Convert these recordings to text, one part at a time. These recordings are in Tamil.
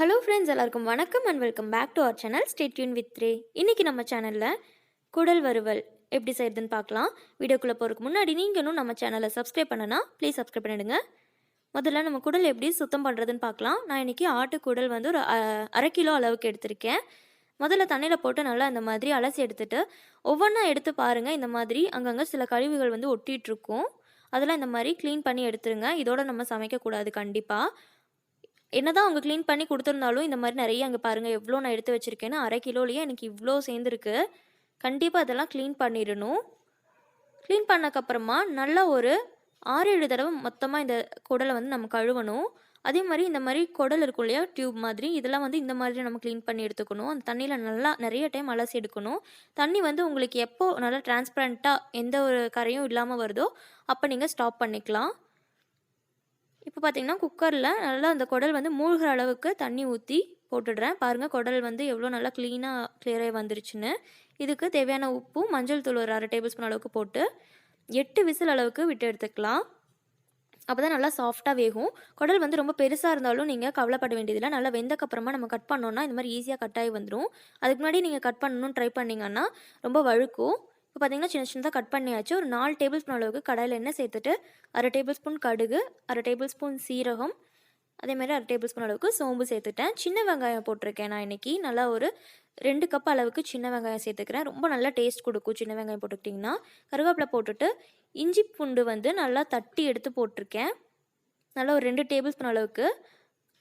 ஹலோ ஃப்ரெண்ட்ஸ், எல்லாருக்கும் வணக்கம் and welcome back to our channel. Stay tuned with த்ரே. இன்றைக்கி நம்ம சேனலில் குடல் வறுவல் எப்படி செய்யுதுன்னு பார்க்கலாம். வீடியோக்குள்ளே போகிறதுக்கு முன்னாடி நீங்களும் நம்ம சேனலை சப்ஸ்கிரைப் பண்ணனா ப்ளீஸ் சப்ஸ்கிரைப் பண்ணிவிடுங்க. முதல்ல நம்ம குடல் எப்படி சுத்தம் பண்ணுறதுன்னு பார்க்கலாம். நான் இன்றைக்கி ஆட்டு குடல் வந்து ஒரு 1/2 கிலோ அளவுக்கு எடுத்திருக்கேன். முதல்ல தண்ணியில் போட்டு நல்லா இந்த மாதிரி அலசி எடுத்துகிட்டு ஒவ்வொன்றா எடுத்து பாருங்கள். இந்த மாதிரி அங்கங்கே சில கழிவுகள் வந்து ஒட்டிகிட்ருக்கும். அதெல்லாம் இந்த மாதிரி க்ளீன் பண்ணி எடுத்துருங்க. இதோட நம்ம சமைக்கக்கூடாது கண்டிப்பாக. என்னதான் அவங்க க்ளீன் பண்ணி கொடுத்துருந்தாலும் இந்த மாதிரி நிறைய அங்கே பாருங்கள் எவ்வளோ நான் எடுத்து வச்சுருக்கேன்னு. 1/2 கிலோலேயே எனக்கு இவ்வளோ சேர்ந்துருக்கு. கண்டிப்பாக அதெல்லாம் க்ளீன் பண்ணிடணும். க்ளீன் பண்ணக்கப்புறமா நல்லா ஒரு 6-7 தடவை மொத்தமாக இந்த குடலை வந்து நம்ம கழுவணும். அதே மாதிரி இந்த மாதிரி குடல் இருக்கும் இல்லையா, டியூப் மாதிரி, இதெல்லாம் வந்து இந்த மாதிரி நம்ம க்ளீன் பண்ணி எடுத்துக்கணும். அந்த தண்ணியில் நல்லா நிறைய டைம் அலசி எடுக்கணும். தண்ணி வந்து உங்களுக்கு எப்போ நல்லா டிரான்ஸ்பரண்ட்டாக எந்த ஒரு கரையும் இல்லாமல் வருதோ அப்போ நீங்கள் ஸ்டாப் பண்ணிக்கலாம். இப்போ பார்த்தீங்கன்னா குக்கரில் நல்லா அந்த குடல் வந்து மூழ்கிற அளவுக்கு தண்ணி ஊற்றி போட்டுடுறேன். பாருங்கள் குடல் வந்து எவ்வளோ நல்லா கிளியராக வந்துருச்சுன்னு. இதுக்கு தேவையான உப்பும் மஞ்சள் தூள் ஒரு 1/2 டேபிள் ஸ்பூன் அளவுக்கு போட்டு 8 விசில் அளவுக்கு விட்டு எடுத்துக்கலாம். அப்போ தான் நல்லா சாஃப்டாக வேகும். குடல் வந்து ரொம்ப பெருசாக இருந்தாலும் நீங்கள் கவலைப்பட வேண்டியதில்லை. நல்லா வெந்தக்கப்புறமா நம்ம கட் பண்ணோன்னா இந்த மாதிரி ஈஸியாக கட் ஆகி வந்துடும். அதுக்கு முன்னாடி நீங்கள் கட் பண்ணணும்னு ட்ரை பண்ணிங்கன்னா ரொம்ப வழுக்கும். இப்போ பார்த்தீங்கன்னா சின்ன சின்னதாக கட் பண்ணியாச்சு. ஒரு 4 டேபிள் ஸ்பூன் அளவுக்கு கடாயில் எண்ணெய் சேர்த்துட்டு 1/2 டேபிள் ஸ்பூன் கடுகு, 1/2 டேபிள் ஸ்பூன் சீரகம், அதேமாதிரி 1/2 டேபிள் ஸ்பூன் அளவுக்கு சோம்பு சேர்த்துட்டேன். சின்ன வெங்காயம் போட்டிருக்கேன் நான் இன்றைக்கி. நல்லா ஒரு 2 கப் அளவுக்கு சின்ன வெங்காயம் சேர்த்துக்கிறேன். ரொம்ப நல்லா டேஸ்ட் கொடுக்கும் சின்ன வெங்காயம் போட்டுக்கிட்டிங்கன்னா. கருவேப்பிலை போட்டுட்டு இஞ்சி பூண்டு வந்து நல்லா தட்டி எடுத்து போட்டிருக்கேன். நல்லா ஒரு 2 டேபிள் ஸ்பூன் அளவுக்கு,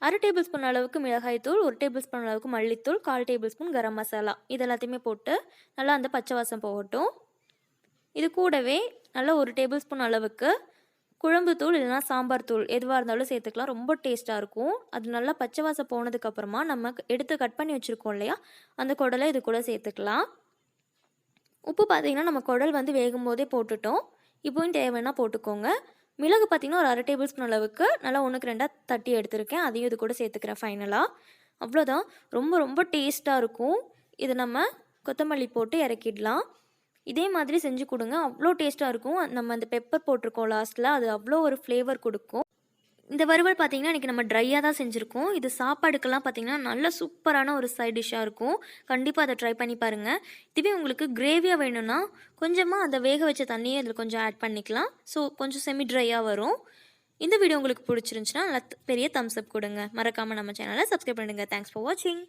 1/2 டேபிள் ஸ்பூன் அளவுக்கு மிளகாய்த்தூள், 1 டேபிள் ஸ்பூன் அளவுக்கு மல்லித்தூள், 1/4 டேபிள் ஸ்பூன் கரம் மசாலா, இது எல்லாத்தையுமே போட்டு நல்லா அந்த பச்சை வாசம் போகட்டும். இது கூடவே நல்லா 1 டேபிள் ஸ்பூன் அளவுக்கு குழம்பு தூள் இல்லைனா சாம்பார் தூள் எதுவாக இருந்தாலும் சேர்த்துக்கலாம். ரொம்ப டேஸ்ட்டாக இருக்கும். அது நல்லா பச்சை வாசம் போனதுக்கப்புறமா நம்ம எடுத்து கட் பண்ணி வச்சுருக்கோம் இல்லையா, அந்த குடலை இது கூட சேர்த்துக்கலாம். உப்பு பார்த்திங்கன்னா நம்ம குடல் வந்து வேகும் போதே போட்டுட்டோம். இப்போவும் தேவைன்னா போட்டுக்கோங்க. மிளகு பார்த்திங்கன்னா ஒரு 1/2 டேபிள் ஸ்பூன் அளவுக்கு நல்லா 1க்கு 2 தட்டி எடுத்துருக்கேன். அதையும் இது கூட சேர்த்துக்கிறேன் ஃபைனலாக. அவ்வளோதான். ரொம்ப ரொம்ப டேஸ்ட்டாக இருக்கும். இது நம்ம கொத்தமல்லி போட்டு இறக்கிடலாம். இதே மாதிரி செஞ்சு கொடுங்க. அவ்வளோ டேஸ்ட்டாக இருக்கும். நம்ம அந்த பெப்பர் போட்டிருக்கோம் லாஸ்ட்டில், அது அவ்வளோ ஒரு ஃப்ளேவர் கொடுக்கும். இந்த வறுவல் பார்த்திங்கன்னா இன்றைக்கி நம்ம ட்ரையாக தான் செஞ்சுருக்கோம். இது சாப்பாடுக்கெல்லாம் பார்த்திங்கன்னா நல்ல சூப்பரான ஒரு சைட் டிஷ்ஷாக இருக்கும். கண்டிப்பாக அதை ட்ரை பண்ணி பாருங்கள். இதுவே உங்களுக்கு கிரேவியாக வேணும்னா கொஞ்சமாக அந்த வேக வச்ச தண்ணியை அதில் கொஞ்சம் ஆட் பண்ணிக்கலாம். ஸோ கொஞ்சம் செமி ட்ரையாக வரும். இந்த வீடியோ உங்களுக்கு பிடிச்சிருந்துச்சுன்னா நல்லா பெரிய தம்ஸ் அப் கொடுங்க. மறக்காமல் நம்ம சேனலை சப்ஸ்கிரைப் பண்ணிடுங்க. தேங்க்ஸ் ஃபார் வாட்சிங்.